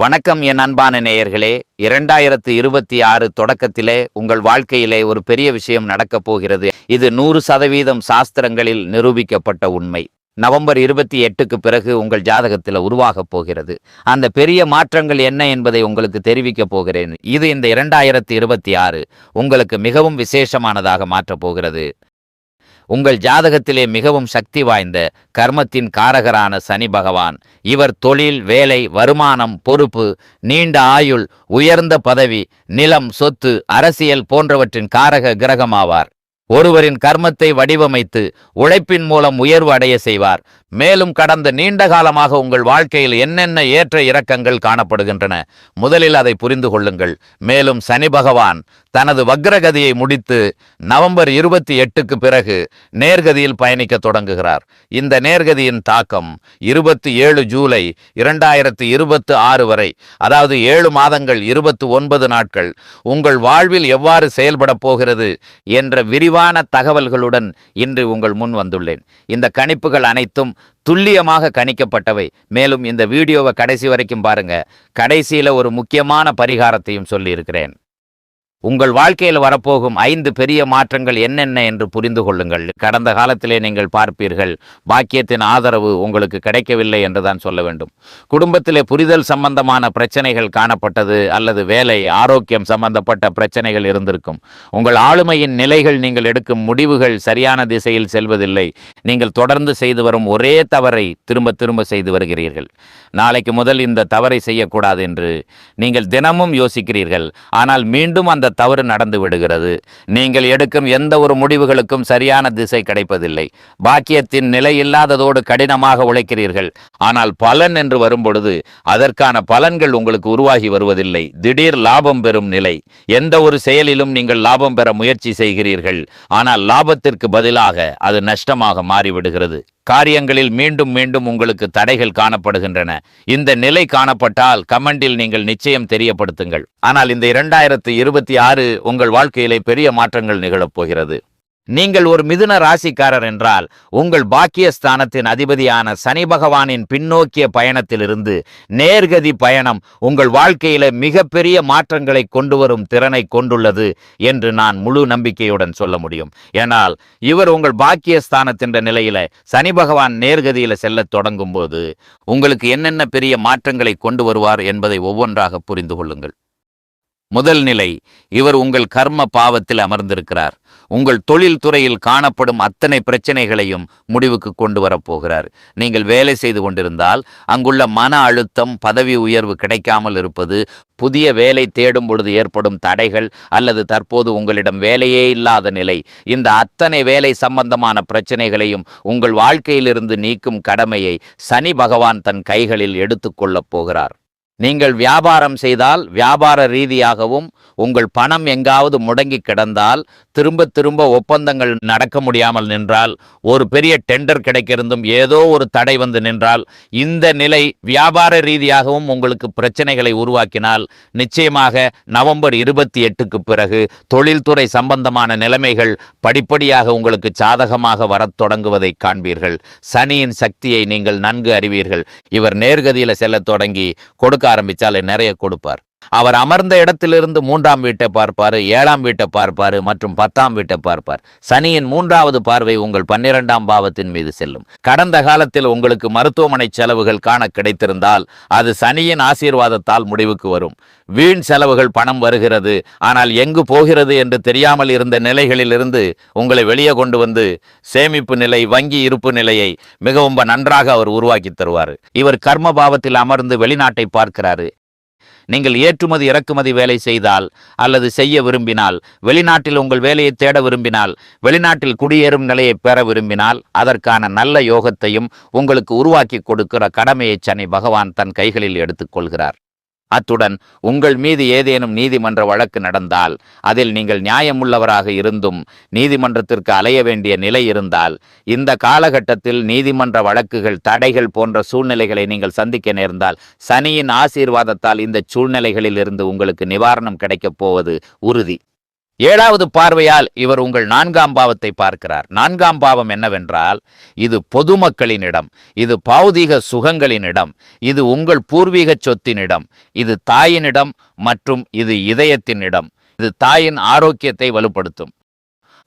வணக்கம் என் அன்பான நேயர்களே. 2026 தொடக்கத்திலே உங்கள் வாழ்க்கையிலே ஒரு பெரிய விஷயம் நடக்கப் போகிறது. இது 100% சாஸ்திரங்களில் நிரூபிக்கப்பட்ட உண்மை. நவம்பர் 28க்கு பிறகு உங்கள் ஜாதகத்தில் உருவாகப் போகிறது. அந்த பெரிய மாற்றங்கள் என்ன என்பதை உங்களுக்கு தெரிவிக்கப் போகிறேன். இது இந்த 2026 உங்களுக்கு மிகவும் விசேஷமானதாக மாற்றப் போகிறது. உங்கள் ஜாதகத்திலே மிகவும் சக்தி வாய்ந்த கர்மத்தின் காரகரான சனி பகவான், இவர் தொழில், வேலை, வருமானம், பொறுப்பு, நீண்ட ஆயுள், உயர்ந்த பதவி, நிலம், சொத்து, அரசியல் போன்றவற்றின் காரக கிரகமாவார். ஒருவரின் கர்மத்தை வடிவமைத்து உழைப்பின் மூலம் உயர்வு அடைய செய்வார். மேலும் கடந்த நீண்ட காலமாக உங்கள் வாழ்க்கையில் என்னென்ன ஏற்ற இறக்கங்கள் காணப்படுகின்றன, முதலில் அதை புரிந்து கொள்ளுங்கள். மேலும் சனி பகவான் தனது வக்ரகதியை முடித்து நவம்பர் 28க்கு பிறகு நேர்கதியில் பயணிக்க தொடங்குகிறார். இந்த நேர்கதியின் தாக்கம் 27 ஜூலை 2026 வரை, அதாவது 7 மாதங்கள் 29 நாட்கள் உங்கள் வாழ்வில் எவ்வாறு செயல்பட போகிறது என்ற விரிவான தகவல்களுடன் இன்று உங்கள் முன் வந்துள்ளேன். இந்த கணிப்புகள் அனைத்தும் துல்லியமாக கணிக்கப்பட்டவை. மேலும் இந்த வீடியோவை கடைசி வரைக்கும் பாருங்க. கடைசியில ஒரு முக்கியமான பரிகாரத்தையும் சொல்லி இருக்கிறேன். உங்கள் வாழ்க்கையில் வரப்போகும் 5 பெரிய மாற்றங்கள் என்னென்ன என்று புரிந்து கொள்ளுங்கள். கடந்த காலத்திலே நீங்கள் பார்ப்பீர்கள், பாக்கியத்தின் ஆதரவு உங்களுக்கு கிடைக்கவில்லை என்றுதான் சொல்ல வேண்டும். குடும்பத்திலே புரிதல் சம்பந்தமான பிரச்சனைகள் காணப்பட்டது, அல்லது வேலை, ஆரோக்கியம் சம்பந்தப்பட்ட பிரச்சனைகள் இருந்திருக்கும். உங்கள் ஆளுமையின் நிலைகள், நீங்கள் எடுக்கும் முடிவுகள் சரியான திசையில் செல்வதில்லை. நீங்கள் தொடர்ந்து செய்து வரும் ஒரே தவறை திரும்ப திரும்ப செய்து வருகிறீர்கள். நாளைக்கு முதல் இந்த தவறை செய்யக்கூடாது என்று நீங்கள் தினமும் யோசிக்கிறீர்கள். ஆனால் மீண்டும் அந்த தவறு நடந்து விடுகிறது. நீங்கள் எடுக்கும் எந்த ஒரு முடிவுகளுக்கும் சரியான திசை கிடைப்பதில்லை. பாக்கியத்தின் நிலை இல்லாததோடு கடினமாக உழைக்கிறீர்கள். ஆனால் பலன் என்று வரும்பொழுது அதற்கான பலன்கள் உங்களுக்கு உருவாகி வருவதில்லை. திடீர் லாபம் பெறும் நிலை. எந்த ஒரு செயலிலும் நீங்கள் லாபம் பெற முயற்சி செய்கிறீர்கள். ஆனால் லாபத்திற்கு பதிலாக அது நஷ்டமாக மாறிவிடுகிறது. காரியங்களில் மீண்டும் மீண்டும் உங்களுக்கு தடைகள் காணப்படுகின்றன. இந்த நிலை காணப்பட்டால் கமெண்டில் நீங்கள் நிச்சயம் தெரியப்படுத்துங்கள். ஆனால் இந்த 2026 உங்கள் வாழ்க்கையிலே பெரிய மாற்றங்கள் நிகழப் போகிறது. நீங்கள் ஒரு மிதுன ராசிக்காரர் என்றால், உங்கள் பாக்கியஸ்தானத்தின் அதிபதியான சனி பகவானின் பின்னோக்கிய பயணத்திலிருந்து நேர்கதி பயணம் உங்கள் வாழ்க்கையில மிகப்பெரிய மாற்றங்களை கொண்டு வரும் திறனை கொண்டுள்ளது என்று நான் முழு நம்பிக்கையுடன் சொல்ல முடியும். ஏனால் இவர் உங்கள் பாக்கியஸ்தானத்தின் நிலையில சனி பகவான் நேர்கதியில செல்ல தொடங்கும் போது உங்களுக்கு என்னென்ன பெரிய மாற்றங்களை கொண்டு வருவார் என்பதை ஒவ்வொன்றாக புரிந்து கொள்ளுங்கள். முதல் நிலை, இவர் உங்கள் கர்ம பாவத்தில் அமர்ந்திருக்கிறார். உங்கள் தொழில் துறையில் காணப்படும் அத்தனை பிரச்சனைகளையும் முடிவுக்கு கொண்டு வரப்போகிறார். நீங்கள் வேலை செய்து கொண்டிருந்தால் அங்குள்ள மன அழுத்தம், பதவி உயர்வு கிடைக்காமல் இருப்பது, புதிய வேலை தேடும் பொழுது ஏற்படும் தடைகள், அல்லது தற்போது உங்களிடம் வேலையே இல்லாத நிலை, இந்த அத்தனை வேலை சம்பந்தமான பிரச்சனைகளையும் உங்கள் வாழ்க்கையிலிருந்து நீக்கும் கடமையை சனி பகவான் தன் கைகளில் எடுத்துக்கொள்ளப் போகிறார். நீங்கள் வியாபாரம் செய்தால் வியாபார ரீதியாகவும், உங்கள் பணம் எங்காவது முடங்கி கிடந்தால், திரும்ப திரும்ப ஒப்பந்தங்கள் நடக்க முடியாமல் நின்றால், ஒரு பெரிய டெண்டர் கிடைக்கிருந்தும் ஏதோ ஒரு தடை வந்து நின்றால், இந்த நிலை வியாபார ரீதியாகவும் உங்களுக்கு பிரச்சனைகளை உருவாக்கினால், நிச்சயமாக நவம்பர் 28க்கு பிறகு தொழில்துறை சம்பந்தமான நிலைமைகள் படிப்படியாக உங்களுக்கு சாதகமாக வரத் தொடங்குவதை காண்பீர்கள். சனியின் சக்தியை நீங்கள் நன்கு அறிவீர்கள். இவர் நேர்கதியில செல்ல தொடங்கி கொடுக்க ஆரம்பிச்சாலே நிறைய கொடுப்பார். அவர் அமர்ந்த இடத்திலிருந்து 3ஆம் வீட்டை பார்ப்பாரு, 7ஆம் வீட்டை பார்ப்பாரு மற்றும் 10ஆம் வீட்டை பார்ப்பார். சனியின் 3வது பார்வை உங்கள் 12ஆம் பாவத்தின் மீது செல்லும். கடந்த காலத்தில் உங்களுக்கு மருத்துவமனை செலவுகள் காண கிடைத்திருந்தால் அது சனியின் ஆசீர்வாதத்தால் முடிவுக்கு வரும். வீண் செலவுகள் பணம் வருகிறது, ஆனால் எங்கு போகிறது என்று தெரியாமல் இருந்த நிலைகளில் இருந்து உங்களை வெளியே கொண்டு வந்து சேமிப்பு நிலை, வங்கி இருப்பு நிலையை மிகவும் நன்றாக அவர் உருவாக்கி தருவார். இவர் கர்ம பாவத்தில் அமர்ந்து வெளிநாட்டை பார்க்கிறாரு. நீங்கள் ஏற்றுமதி இறக்குமதி வேலை செய்தால் அல்லது செய்ய விரும்பினால், வெளிநாட்டில் உங்கள் வேலையை தேட விரும்பினால், வெளிநாட்டில் குடியேறும் நிலையை பெற விரும்பினால், அதற்கான நல்ல யோகத்தையும் உங்களுக்கு உருவாக்கி கொடுக்கிற கடமையை சனி பகவான் தன் கைகளில் எடுத்துக்கொள்கிறார். அத்துடன் உங்கள் மீது ஏதேனும் நீதிமன்ற வழக்கு நடந்தால், அதில் நீங்கள் நியாயமுள்ளவராக இருந்தும் நீதிமன்றத்திற்கு அலைய வேண்டிய நிலை இருந்தால், இந்த காலகட்டத்தில் நீதிமன்ற வழக்குகள், தடைகள் போன்ற சூழ்நிலைகளை நீங்கள் சந்திக்க நேர்ந்தால், சனியின் ஆசீர்வாதத்தால் இந்த சூழ்நிலைகளில் இருந்து உங்களுக்கு நிவாரணம் கிடைக்கப் போவது உறுதி. ஏழாவது பார்வையால் இவர் உங்கள் 4ஆம் பாவத்தை பார்க்கிறார். 4ஆம் பாவம் என்னவென்றால், இது பொதுமக்களின் இடம், இது பௌதீக சுகங்களின் இடம், இது உங்கள் பூர்வீக சொத்தின் இடம், இது தாயினிடம் மற்றும் இது இதயத்தின் இடம். இது தாயின் ஆரோக்கியத்தை வலுப்படுத்தும்.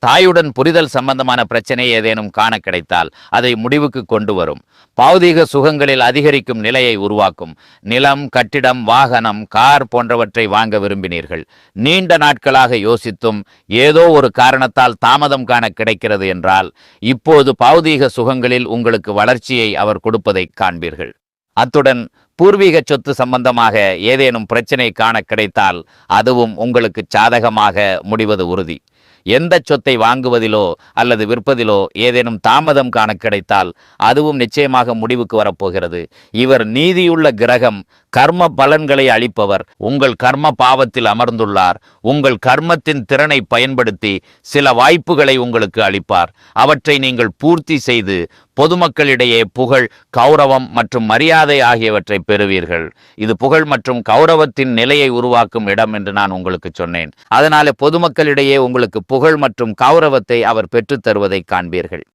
தாயுடன் புரிதல் சம்பந்தமான பிரச்சனை ஏதேனும் காண கிடைத்தால் அதை முடிவுக்கு கொண்டு வரும். பௌதீக சுகங்களில் அதிகரிக்கும் நிலையை உருவாக்கும். நிலம், கட்டிடம், வாகனம், கார் போன்றவற்றை வாங்க விரும்பினீர்கள். நீண்ட நாட்களாக யோசித்தும் ஏதோ ஒரு காரணத்தால் தாமதம் காண கிடைக்கிறது என்றால், இப்போது பௌதீக சுகங்களில் உங்களுக்கு வளர்ச்சியை அவர் கொடுப்பதை காண்பீர்கள். அத்துடன் பூர்வீக சொத்து சம்பந்தமாக ஏதேனும் பிரச்சனை காண கிடைத்தால் அதுவும் உங்களுக்கு சாதகமாக முடிவது உறுதி. எந்த சொத்தை வாங்குவதிலோ அல்லது விற்பதிலோ ஏதேனும் தாமதம் காண கிடைத்தால் அதுவும் நிச்சயமாக முடிவுக்கு வரப்போகிறது. இவர் நீதியுள்ள கிரகம், கர்ம பலன்களை அளிப்பவர். உங்கள் கர்ம பாவத்தில் அமர்ந்துள்ளார். உங்கள் கர்மத்தின் திறனை பயன்படுத்தி சில வாய்ப்புகளை உங்களுக்கு அளிப்பார். அவற்றை நீங்கள் பூர்த்தி செய்து பொதுமக்களிடையே புகழ், கௌரவம் மற்றும் மரியாதை ஆகியவற்றை பெறுவீர்கள். இது புகழ் மற்றும் கௌரவத்தின் நிலையை உருவாக்கும் இடம் என்று நான் உங்களுக்கு சொன்னேன். அதனால பொதுமக்களிடையே உங்களுக்கு புகழ் மற்றும் கௌரவத்தை அவர் பெற்றுத் தருவதை காண்பீர்கள்.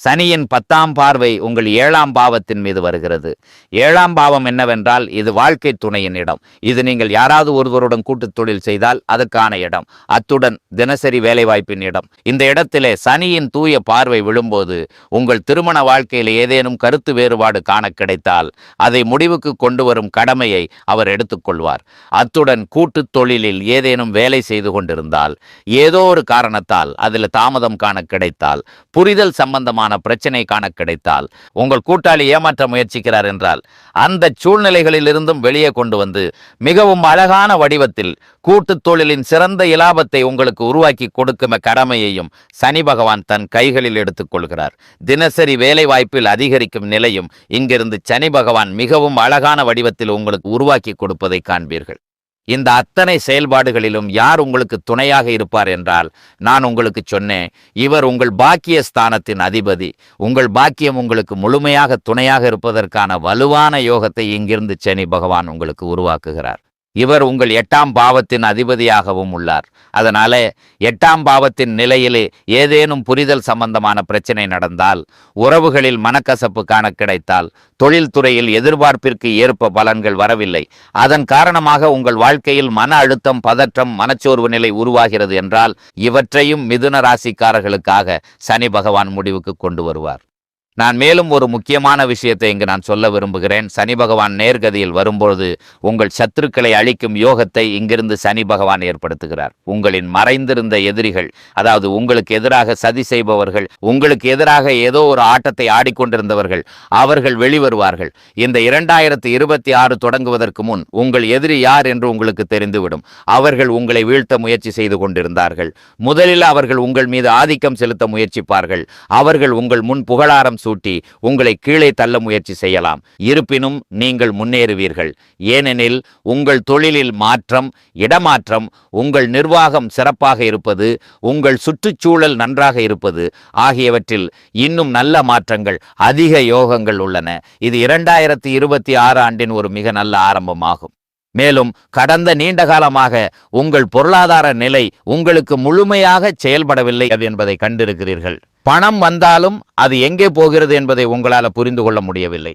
சனியின் 10ஆம் பார்வை உங்கள் 7ஆம் பாவத்தின் மீது வருகிறது. 7ஆம் பாவம் என்னவென்றால், இது வாழ்க்கை துணையின் இடம். இது நீங்கள் யாராவது ஒருவருடன் கூட்டு தொழில் செய்தால் அதற்கான இடம். அத்துடன் தினசரி வேலைவாய்ப்பின் இடம். இந்த இடத்திலே சனியின் தூய பார்வை விழும்போது உங்கள் திருமண வாழ்க்கையில் ஏதேனும் கருத்து வேறுபாடு காண கிடைத்தால் அதை முடிவுக்கு கொண்டு வரும் கடமையை அவர் எடுத்துக்கொள்வார். அத்துடன் கூட்டு தொழிலில் ஏதேனும் வேலை செய்து கொண்டிருந்தால் ஏதோ ஒரு காரணத்தால் அதில் தாமதம் காண கிடைத்தால், புரிதல் சம்பந்தமான பிரச்சனை காண கிடைத்தால், உங்கள் கூட்டாளி ஏமாற்ற முயற்சிக்கிறார் என்றால் அந்த சூழ்நிலைகளில் இருந்தும் வெளியே கொண்டு வந்து மிகவும் அழகான வடிவத்தில் கூட்டு தொழிலின் சிறந்த இலாபத்தை உங்களுக்கு உருவாக்கி கொடுக்கும் கடமையையும் சனி பகவான் தன் கைகளில் எடுத்துக் கொள்கிறார். தினசரி வேலை வாய்ப்பில் அதிகரிக்கும் நிலையும் இங்கிருந்து சனி பகவான் மிகவும் அழகான வடிவத்தில் உங்களுக்கு உருவாக்கி கொடுப்பதை காண்பீர்கள். இந்த அத்தனை செயல்பாடுகளிலும் யார் உங்களுக்கு துணையாக இருப்பார் என்றால், நான் உங்களுக்கு சொன்னேன், இவர் உங்கள் பாக்கிய ஸ்தானத்தின் அதிபதி. உங்கள் பாக்கியம் உங்களுக்கு முழுமையாக துணையாக இருப்பதற்கான வலுவான யோகத்தை இங்கிருந்து சனி பகவான் உங்களுக்கு உருவாக்குகிறார். இவர் உங்கள் 8ஆம் பாவத்தின் அதிபதியாகவும் உள்ளார். அதனால 8ஆம் பாவத்தின் நிலையிலே ஏதேனும் புரிதல் சம்பந்தமான பிரச்சனை நடந்தால், உறவுகளில் மனக்கசப்பு காண கிடைத்தால், தொழில்துறையில் எதிர்பார்ப்பிற்கு ஏற்ப பலன்கள் வரவில்லை, அதன் காரணமாக உங்கள் வாழ்க்கையில் மன அழுத்தம், பதற்றம், மனச்சோர்வு நிலை உருவாகிறது என்றால், இவற்றையும் மிதுன ராசிக்காரர்களுக்காக சனி பகவான் முடிவுக்கு கொண்டு வருவார். நான் மேலும் ஒரு முக்கியமான விஷயத்தை இங்கு நான் சொல்ல விரும்புகிறேன். சனி பகவான் நேர்கதியில் வரும்பொழுது உங்கள் சத்துருக்களை அழிக்கும் யோகத்தை இங்கிருந்து சனி பகவான் ஏற்படுத்துகிறார். உங்களின் மறைந்திருந்த எதிரிகள், அதாவது உங்களுக்கு எதிராக சதி செய்பவர்கள், உங்களுக்கு எதிராக ஏதோ ஒரு ஆட்டத்தை ஆடிக்கொண்டிருந்தவர்கள், அவர்கள் வெளிவருவார்கள். இந்த 2026 தொடங்குவதற்கு முன் உங்கள் எதிரி யார் என்று உங்களுக்கு தெரிந்துவிடும். அவர்கள் உங்களை வீழ்த்த முயற்சி செய்து கொண்டிருந்தார்கள். முதலில் அவர்கள் உங்கள் மீது ஆதிக்கம் செலுத்த முயற்சிப்பார்கள். அவர்கள் உங்கள் முன் புகழாரம் சூட்டி உங்களை கீழே தள்ள முயற்சி செய்யலாம். இருப்பினும் நீங்கள் முன்னேறுவீர்கள். ஏனெனில் உங்கள் தொழிலில் மாற்றம், இடமாற்றம், உங்கள் நிர்வாகம் சிறப்பாக இருப்பது, உங்கள் சுற்றுச்சூழல் நன்றாக இருப்பது ஆகியவற்றில் இன்னும் நல்ல மாற்றங்கள், அதிக யோகங்கள் உள்ளன. இது 2026 ஆண்டின் ஒரு மிக நல்ல ஆரம்பமாகும். மேலும் கடந்த நீண்ட காலமாக உங்கள் பொருளாதார நிலை உங்களுக்கு முழுமையாக செயல்படவில்லை என்பதை கண்டிருக்கிறீர்கள். பணம் வந்தாலும் அது எங்கே போகிறது என்பதை உங்களால் புரிந்து கொள்ள முடியவில்லை.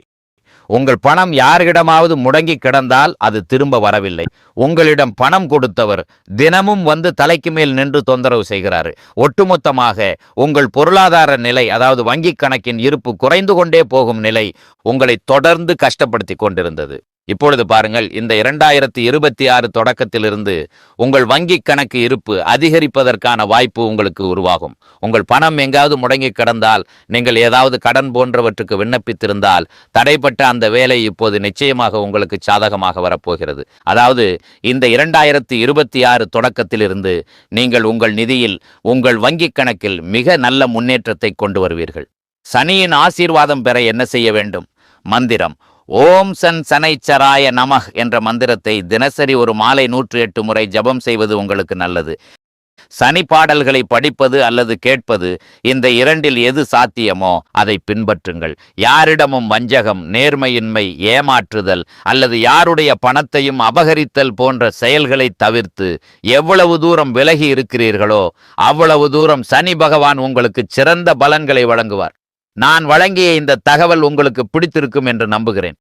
உங்கள் பணம் யாரிடமாவது முடங்கி கிடந்தால் அது திரும்ப வரவில்லை. உங்களிடம் பணம் கொடுத்தவர் தினமும் வந்து தலைக்கு மேல் நின்று தொந்தரவு செய்கிறார். ஒட்டுமொத்தமாக உங்கள் பொருளாதார நிலை, அதாவது வங்கி கணக்கின் இருப்பு குறைந்து கொண்டே போகும் நிலை உங்களை தொடர்ந்து கஷ்டப்படுத்தி கொண்டிருந்தது. இப்பொழுது பாருங்கள், இந்த 2026 தொடக்கத்திலிருந்து உங்கள் வங்கி கணக்கு இருப்பு அதிகரிப்பதற்கான வாய்ப்பு உங்களுக்கு உருவாகும். உங்கள் பணம் எங்காவது முடங்கி கிடந்தால், நீங்கள் ஏதாவது கடன் போன்றவற்றுக்கு விண்ணப்பித்திருந்தால், தடைப்பட்ட அந்த வேலை இப்போது நிச்சயமாக உங்களுக்கு சாதகமாக வரப்போகிறது. அதாவது இந்த 2026 தொடக்கத்திலிருந்து நீங்கள் உங்கள் நிதியில், உங்கள் வங்கி கணக்கில் மிக நல்ல முன்னேற்றத்தை கொண்டு வருவீர்கள். சனியின் ஆசீர்வாதம் பெற என்ன செய்ய வேண்டும்? மந்திரம் ஓம் சன் சனைச்சராய நமஹ் என்ற மந்திரத்தை தினசரி ஒரு மாலை 108 முறை ஜபம் செய்வது உங்களுக்கு நல்லது. சனி பாடல்களை படிப்பது அல்லது கேட்பது, இந்த இரண்டில் எது சாத்தியமோ அதை பின்பற்றுங்கள். யாரிடமும் வஞ்சகம், நேர்மையின்மை, ஏமாற்றுதல் அல்லது யாருடைய பணத்தையும் அபகரித்தல் போன்ற செயல்களை தவிர்த்து எவ்வளவு தூரம் விலகி இருக்கிறீர்களோ அவ்வளவு தூரம் சனி பகவான் உங்களுக்கு சிறந்த பலன்களை வழங்குவார். நான் வழங்கிய இந்த தகவல் உங்களுக்கு பிடித்திருக்கும் என்று நம்புகிறேன்.